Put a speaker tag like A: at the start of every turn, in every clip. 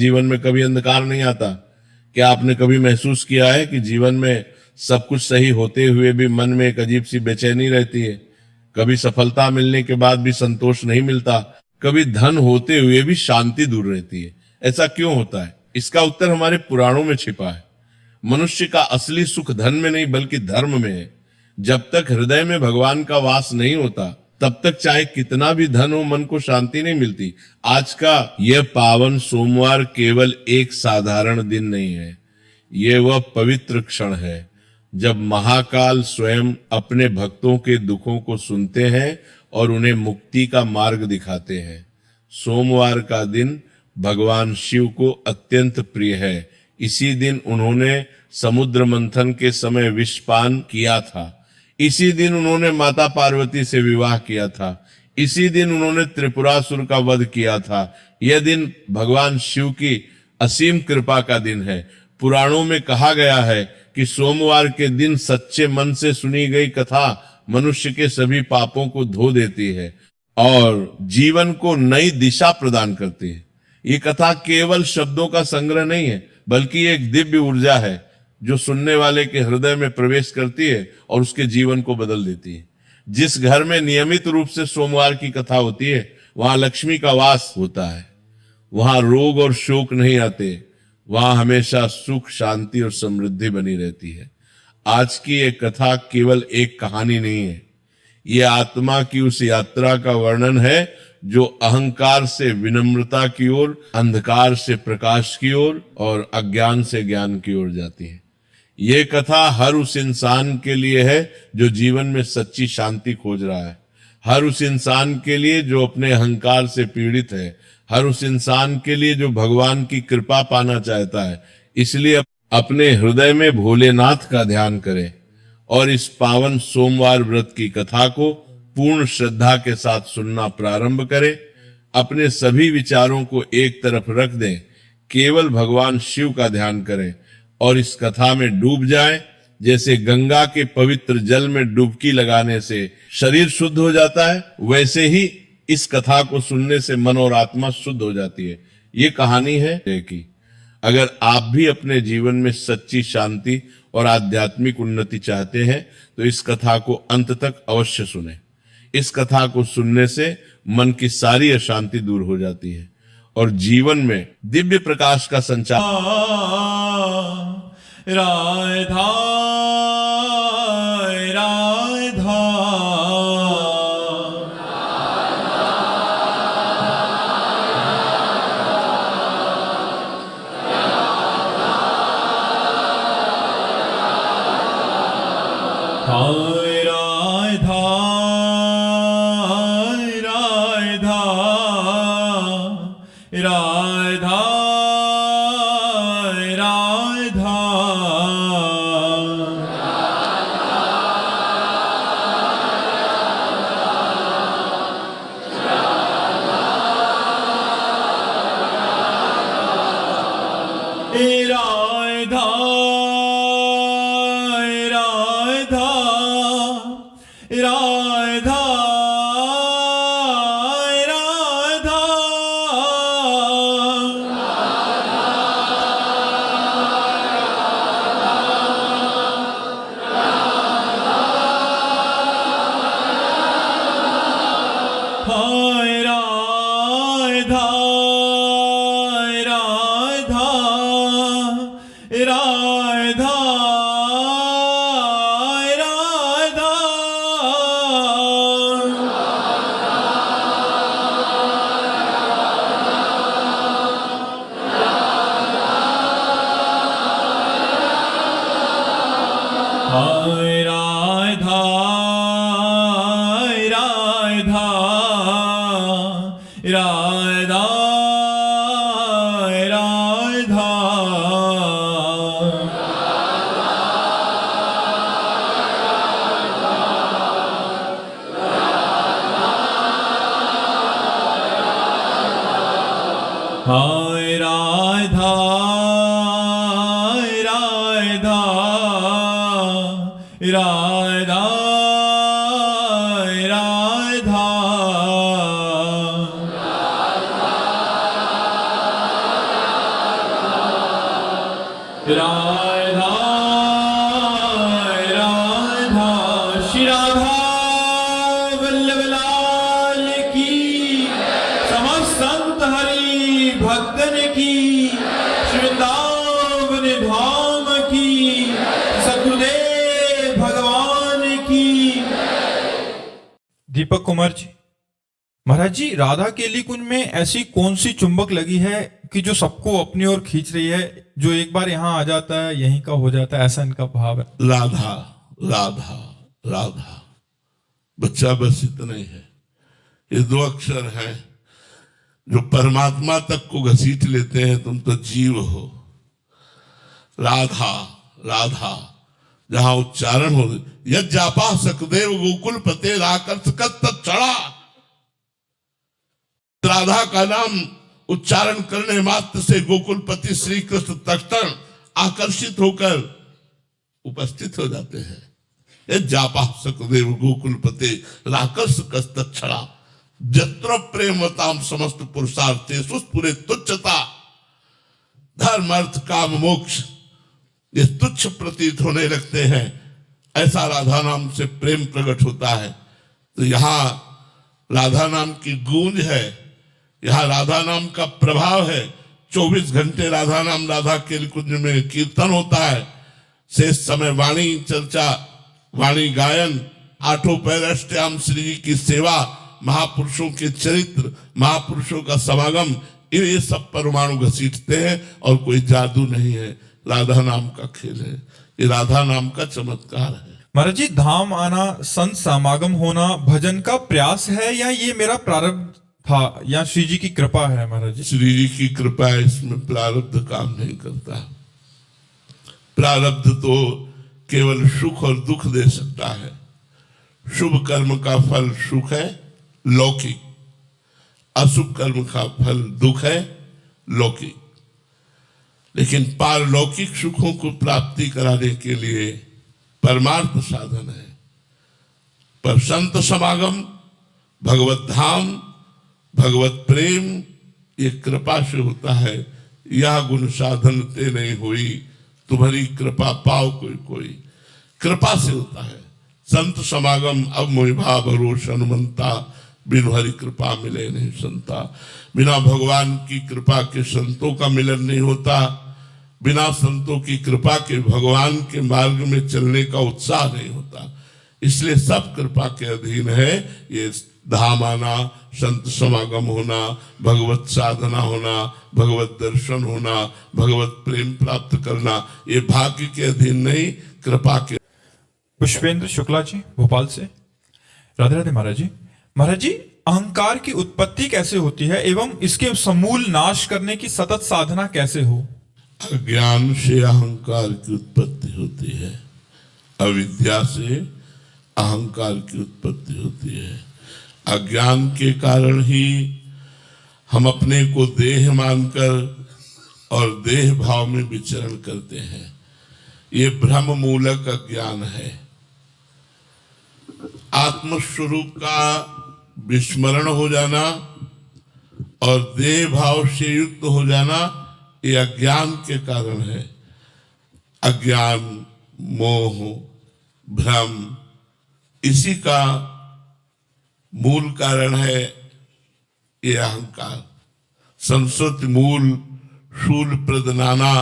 A: जीवन में कभी अंधकार नहीं आता। क्या आपने कभी महसूस किया है कि जीवन में सब कुछ सही होते हुए भी मन में एक अजीब सी बेचैनी रहती है? कभी सफलता मिलने के बाद भी संतोष नहीं मिलता, कभी धन होते हुए भी शांति दूर रहती है। ऐसा क्यों होता है? इसका उत्तर हमारे पुराणों में छिपा है। मनुष्य का असली सुख धन में नहीं बल्कि धर्म में है। जब तक हृदय में भगवान का वास नहीं होता तब तक चाहे कितना भी धन हो, मन को शांति नहीं मिलती। आज का यह पावन सोमवार केवल एक साधारण दिन नहीं है, ये वह पवित्र क्षण है जब महाकाल स्वयं अपने भक्तों के दुखों को सुनते हैं और उन्हें मुक्ति का मार्ग दिखाते हैं। सोमवार का दिन भगवान शिव को अत्यंत प्रिय है। इसी दिन उन्होंने समुद्र मंथन के समय विषपान किया था। इसी दिन उन्होंने माता पार्वती से विवाह किया था। इसी दिन उन्होंने त्रिपुरासुर का वध किया था। यह दिन भगवान शिव की असीम कृपा का दिन है। पुराणों में कहा गया है कि सोमवार के दिन सच्चे मन से सुनी गई कथा मनुष्य के सभी पापों को धो देती है और जीवन को नई दिशा प्रदान करती है। ये कथा केवल शब्दों का संग्रह नहीं है, बल्कि एक दिव्य ऊर्जा है जो सुनने वाले के हृदय में प्रवेश करती है और उसके जीवन को बदल देती है। जिस घर में नियमित रूप से सोमवार की कथा होती है, वहां लक्ष्मी का वास होता है, वहां रोग और शोक नहीं आते, वहां हमेशा सुख, शांति और समृद्धि बनी रहती है। आज की ये कथा केवल एक कहानी नहीं है, ये आत्मा की उस यात्रा का वर्णन है जो अहंकार से विनम्रता की ओर, अंधकार से प्रकाश की ओर और अज्ञान से ज्ञान की ओर जाती है। ये कथा हर उस इंसान के लिए है जो जीवन में सच्ची शांति खोज रहा है, हर उस इंसान के लिए जो अपने अहंकार से पीड़ित है, हर उस इंसान के लिए जो भगवान की कृपा पाना चाहता है। इसलिए अपने हृदय में भोलेनाथ का ध्यान करें और इस पावन सोमवार व्रत की कथा को पूर्ण श्रद्धा के साथ सुनना प्रारंभ करें। अपने सभी विचारों को एक तरफ रख दें, केवल भगवान शिव का ध्यान करें और इस कथा में डूब जाएं। जैसे गंगा के पवित्र जल में डुबकी लगाने से शरीर शुद्ध हो जाता है, वैसे ही इस कथा को सुनने से मन और आत्मा शुद्ध हो जाती है। ये कहानी है कि अगर आप भी अपने जीवन में सच्ची शांति और आध्यात्मिक उन्नति चाहते हैं तो इस कथा को अंत तक अवश्य सुनें। इस कथा को सुनने से मन की सारी अशांति दूर हो जाती है और जीवन में दिव्य प्रकाश का संचार।
B: राधा राधा हाय राधा राधा राधा राधा राधा राधा राधा हाय राधा राधा राधा राधा श्री राधा वल्लभ लाल की, समस्त संत हरि भक्तन की, श्री वृंदावन धाम की, सद्गुरुदेव भगवान की।
C: दीपक कुमार जी, महाराज जी, राधा केली कुंज में ऐसी कौन सी चुंबक लगी है कि जो सबको अपनी ओर खींच रही है, जो एक बार यहाँ आ जाता है यहीं का हो जाता है, ऐसा इनका भाव है?
A: राधा राधा राधा, बच्चा बस इतना ही है। ये दो अक्षर हैं जो परमात्मा तक को घसीट लेते हैं। तुम तो जीव हो। राधा राधा जहां उच्चारण हो, यज्ञापा सकदेव गोकुल पते राकर्ष चढ़ा। राधा का नाम उच्चारण करने मात्र से गोकुलपति श्री कृष्ण तक्षण आकर्षित होकर उपस्थित हो जाते हैं। यज्ञापा सकदेव गोकुलपते राकर्ष छड़ा, जत्र प्रेमताम समस्त पुरुषार्थे सुस्फुरे तुच्छता। धर्म अर्थ काम मोक्ष ये तुच्छ प्रतीत होने लगते हैं। ऐसा राधा नाम से प्रेम प्रकट होता है। तो यहाँ राधा नाम की गूंज है, यहाँ राधा नाम का प्रभाव है। 24 घंटे राधा नाम राधा केली कुंज में कीर्तन होता है। शेष समय वाणी चर्चा, वाणी गायन, आठों पैर अष्टयाम श्री जी की सेवा, महापुरुषों के चरित्र, महापुरुषों का समागम, ये सब परमाणु घसीटते हैं और कोई जादू नहीं है। राधा नाम का खेल है, ये राधा नाम का चमत्कार है।
C: महाराज जी, धाम आना, संत समागम होना भजन का प्रयास है या ये मेरा प्रारब्ध था या श्री जी की कृपा है? महाराज जी,
A: श्री जी की कृपा है, इसमें प्रारब्ध काम नहीं करता। प्रारब्ध तो केवल सुख और दुख दे सकता है। शुभ कर्म का फल सुख है, लौकिक। अशुभ कर्म का फल दुख है, लौकिक। लेकिन पारलौकिक सुखों को प्राप्ति कराने के लिए परमार्थ साधन है। पर संत समागम, भगवत धाम, भगवत प्रेम ये कृपा से होता है। यह गुण साधन ते नहीं हुई, तुम्हारी कृपा पाओ कोई कोई, कृपा से होता है। संत समागम अब मोहि भाव भरोस हनुमंता, बिनु हरि कृपा मिले नहीं संता। बिना भगवान की कृपा के संतों का मिलन नहीं होता। बिना संतों की कृपा के भगवान के मार्ग में चलने का उत्साह नहीं होता। इसलिए सब कृपा के अधीन है। ये धाम आना, संत समागम होना, भगवत साधना होना, भगवत दर्शन होना, भगवत प्रेम प्राप्त करना, ये भाग्य के अधीन नहीं, कृपा के।
C: पुष्पेंद्र शुक्ला जी, भोपाल से। राधे राधे महाराज जी। महाराज जी, अहंकार की उत्पत्ति कैसे होती है एवं इसके समूल नाश करने की सतत साधना कैसे हो?
A: अज्ञान से अहंकार की उत्पत्ति होती है, अविद्या से अहंकार की उत्पत्ति होती है। अज्ञान के कारण ही हम अपने को देह मानकर और देह भाव में विचरण करते हैं। ये भ्रम मूलक अज्ञान है। आत्मस्वरूप का विस्मरण हो जाना और देह भाव से युक्त हो जाना, ये अज्ञान के कारण है। अज्ञान, मोह, भ्रम, इसी का मूल कारण है ये अहंकार। संस्कृत मूल शूल प्रदनाना,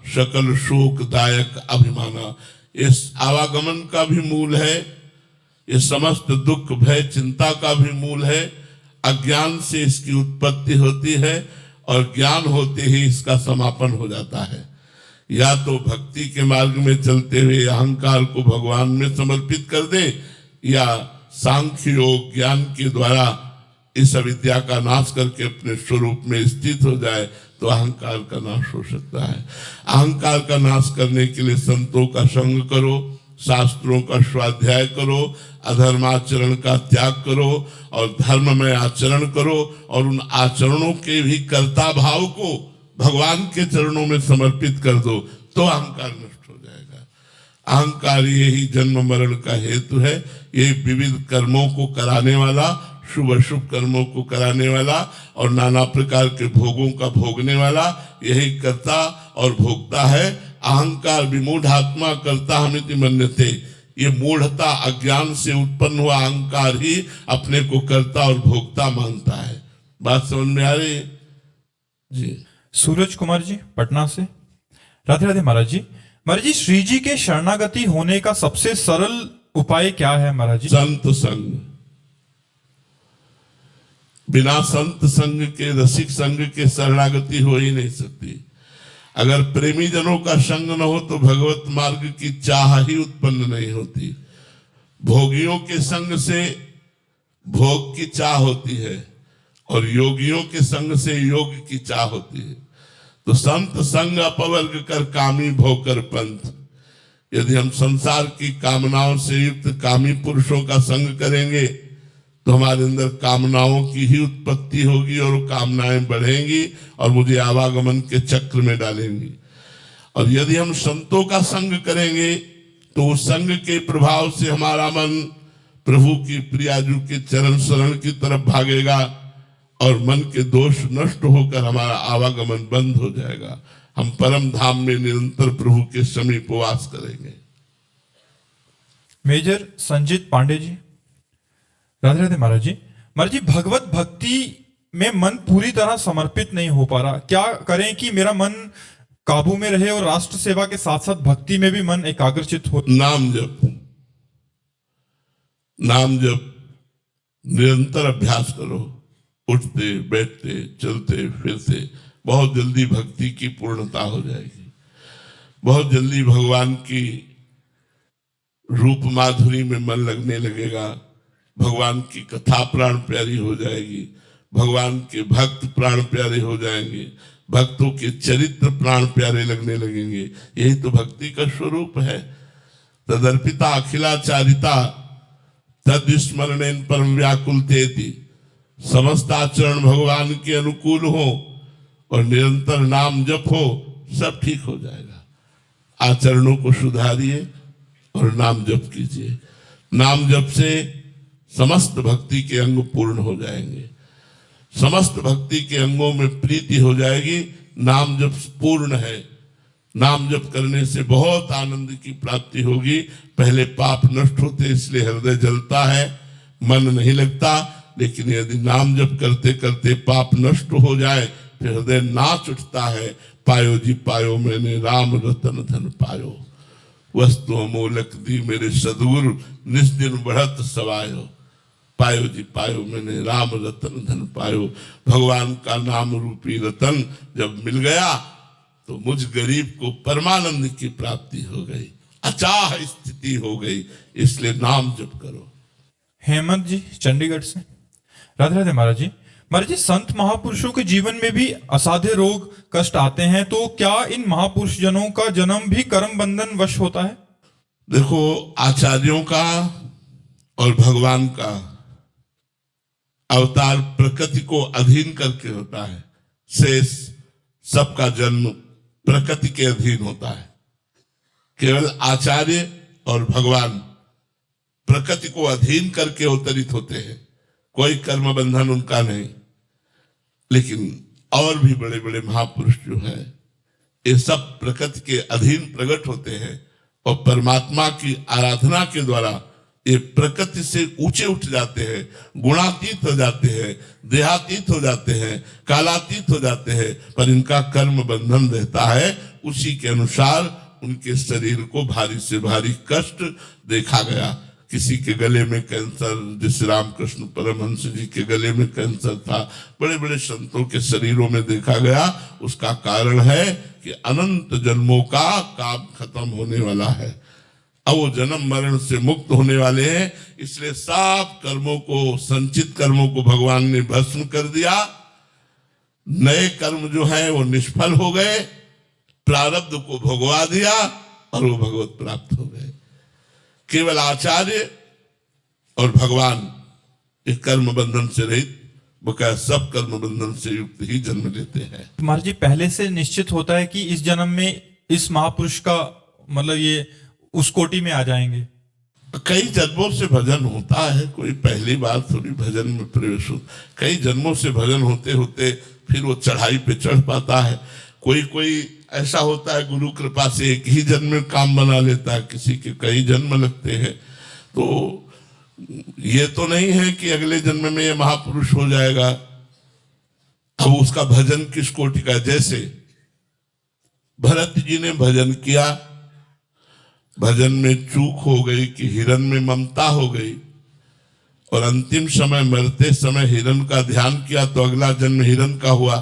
A: सकल शोकदायक अभिमाना, इस आवागमन का भी मूल है। ये समस्त दुख भय चिंता का भी मूल है। अज्ञान से इसकी उत्पत्ति होती है और ज्ञान होते ही इसका समापन हो जाता है। या तो भक्ति के मार्ग में चलते हुए अहंकार को भगवान में समर्पित कर दे, या सांख्य योग ज्ञान के द्वारा इस अविद्या का नाश करके अपने स्वरूप में स्थित हो जाए, तो अहंकार का नाश हो सकता है। अहंकार का नाश करने के लिए संतों का संग करो, शास्त्रों का स्वाध्याय करो, अधर्माचरण का त्याग करो और धर्म में आचरण करो, और उन आचरणों के भी कर्ता भाव को भगवान के चरणों में समर्पित कर दो, तो अहंकार नष्ट हो जाएगा। अहंकार यही जन्म मरण का हेतु है। ये विविध कर्मों को कराने वाला, शुभ अशुभ कर्मों को कराने वाला और नाना प्रकार के भोगों का भोगने वाला, यही कर्ता और भोक्ता है। अहंकार विमूढ़ात्मा करता हमिति मन्यते, ये मूढ़ता अज्ञान से उत्पन्न हुआ अहंकार ही अपने को कर्ता और भोक्ता मानता है। बात समझ में आ रही है जी?
C: सूरज कुमार जी पटना से, राधे राधे महाराज जी। महाराज जी, श्री जी के शरणागति होने का सबसे सरल उपाय क्या है महाराज जी?
A: संत संग। बिना संत संग के, रसिक संग के शरणागति हो ही नहीं सकती। अगर प्रेमी जनों का संग न हो तो भगवत मार्ग की चाह ही उत्पन्न नहीं होती। भोगियों के संग से भोग की चाह होती है और योगियों के संग से योग की चाह होती है। तो संत संग अपवर्ग कर कामी भोकर पंथ। यदि हम संसार की कामनाओं से युक्त कामी पुरुषों का संग करेंगे तो हमारे अंदर कामनाओं की ही उत्पत्ति होगी और वो कामनाएं बढ़ेंगी और मुझे आवागमन के चक्र में डालेंगी। और यदि हम संतों का संग करेंगे तो उस संग के प्रभाव से हमारा मन प्रभु की प्रियाजू के चरण शरण की तरफ भागेगा और मन के दोष नष्ट होकर हमारा आवागमन बंद हो जाएगा। हम परम धाम में निरंतर प्रभु के समीप वास करेंगे।
C: मेजर संजीत पांडे जी, राधे राधे महाराज जी। महाराज जी, भगवत भक्ति में मन पूरी तरह समर्पित नहीं हो पा रहा, क्या करें कि मेरा मन काबू में रहे और राष्ट्र सेवा के साथ साथ भक्ति में भी मन एकाग्रचित हो?
A: नाम जप, नाम जप निरंतर अभ्यास करो। उठते बैठते चलते फिरते बहुत जल्दी भक्ति की पूर्णता हो जाएगी। बहुत जल्दी भगवान की रूप माधुरी में मन लगने लगेगा। भगवान की कथा प्राण प्यारी हो जाएगी। भगवान के भक्त प्राण प्यारे हो जाएंगे। भक्तों के चरित्र प्राण प्यारे लगने लगेंगे। यही तो भक्ति का स्वरूप है। तदर्पिता अखिलाचारिता तद स्मरणेन परम व्याकुल तेति। समस्त आचरण भगवान के अनुकूल हो और निरंतर नाम जप हो, सब ठीक हो जाएगा। आचरणों को सुधारिए और नाम जप कीजिए। नाम जप से समस्त भक्ति के अंग पूर्ण हो जाएंगे। समस्त भक्ति के अंगों में प्रीति हो जाएगी। नाम जप पूर्ण है। नाम जप करने से बहुत आनंद की प्राप्ति होगी। पहले पाप नष्ट होते इसलिए हृदय जलता है, मन नहीं लगता। लेकिन यदि नाम जप करते करते पाप नष्ट हो जाए फिर हृदय नाच उठता है। पायो जी पायो मैंने राम रतन धन पायो। वस्तु अमोलक दी मेरे सदगुरु निज दिन बढ़त सवायो। पायो जी पायो मैंने राम रतन धन पायो। भगवान का नाम रूपी रतन जब मिल गया तो मुझ गरीब को परमानंद की प्राप्ति हो गई, अचाह स्थिति हो गई। इसलिए नाम जप करो।
C: हेमंत जी चंडीगढ़ से, राधे राधे महाराज जी। महाराज जी, संत महापुरुषों के जीवन में भी असाध्य रोग कष्ट आते हैं, तो क्या इन महापुरुष जनों का जन्म भी कर्म बंधन वश होता है?
A: देखो, आचार्यों का और भगवान का अवतार प्रकृति को अधीन करके होता है। शेष सबका जन्म प्रकृति के अधीन होता है। केवल आचार्य और भगवान प्रकृति को अधीन करके अवतरित होते हैं। कोई कर्म बंधन उनका नहीं। लेकिन और भी बड़े बड़े महापुरुष जो हैं ये सब प्रकृति के अधीन प्रकट होते हैं और परमात्मा की आराधना के द्वारा ये प्रकृति से ऊंचे उठ जाते हैं, गुणातीत हो जाते हैं, देहातीत हो जाते हैं, कालातीत हो जाते हैं। पर इनका कर्म बंधन रहता है। उसी के अनुसार उनके शरीर को भारी से भारी कष्ट देखा गया। किसी के गले में कैंसर, जैसे रामकृष्ण परमहंस जी के गले में कैंसर था, बड़े बड़े संतों के शरीरों में देखा गया। उसका कारण है कि अनंत जन्मों का काम खत्म होने वाला है। अब वो जन्म मरण से मुक्त होने वाले हैं। इसलिए सब कर्मों को, संचित कर्मों को भगवान ने भस्म कर दिया। नए कर्म जो है वो निष्फल हो गए, प्रारब्ध को भोगवा दिया और वो भगवत प्राप्त हो गए। केवल आचार्य और भगवान इस कर्म बंधन से रहित, बकाया सब कर्म बंधन से युक्त ही जन्म लेते हैं।
C: महाराज जी, पहले से निश्चित होता है कि इस जन्म में इस महापुरुष का मतलब ये उस कोटि में आ जाएंगे?
A: कई जन्मों से भजन होता है। कोई पहली बार थोड़ी भजन में प्रवेश हो। कई जन्मों से भजन होते होते फिर वो चढ़ाई पे चढ़ पाता है। कोई कोई ऐसा होता है गुरु कृपा से एक ही जन्म में काम बना लेता है, किसी के कई जन्म लगते हैं। तो ये तो नहीं है कि अगले जन्म में ये महापुरुष हो जाएगा। अब उसका भजन किस कोटि का, जैसे भरत जी ने भजन किया, भजन में चूक हो गई कि हिरण में ममता हो गई, और अंतिम समय मरते समय हिरण का ध्यान किया तो अगला जन्म हिरण का हुआ।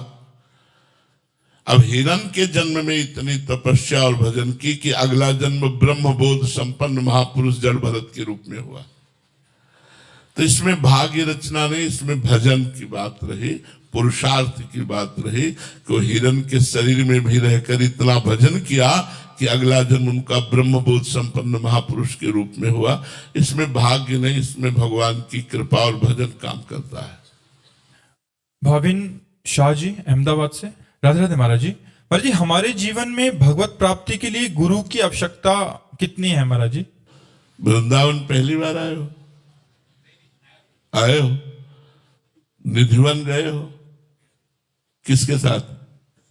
A: अब हिरण के जन्म में इतनी तपस्या और भजन की कि अगला जन्म ब्रह्मबोध संपन्न महापुरुष जड़ भरत के रूप में हुआ। तो इसमें भाग्य रचना नहीं, इसमें भजन की बात रही, पुरुषार्थ की बात रही कि वो हिरण के शरीर में भी रहकर इतना भजन किया कि अगला जन्म उनका ब्रह्मबोध संपन्न महापुरुष के रूप में हुआ। इसमें भाग्य नहीं, इसमें भगवान की कृपा और भजन काम करता है।
C: भाविन शाह जी अहमदाबाद से, राधे राधे महाराज जी। महाराज जी, हमारे जीवन में भगवत प्राप्ति के लिए गुरु की आवश्यकता कितनी है महाराज जी?
A: वृंदावन पहली बार आए हो, निधिवन गए हो, किसके साथ?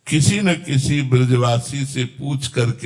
A: किसी न किसी ब्रजवासी से पूछ करके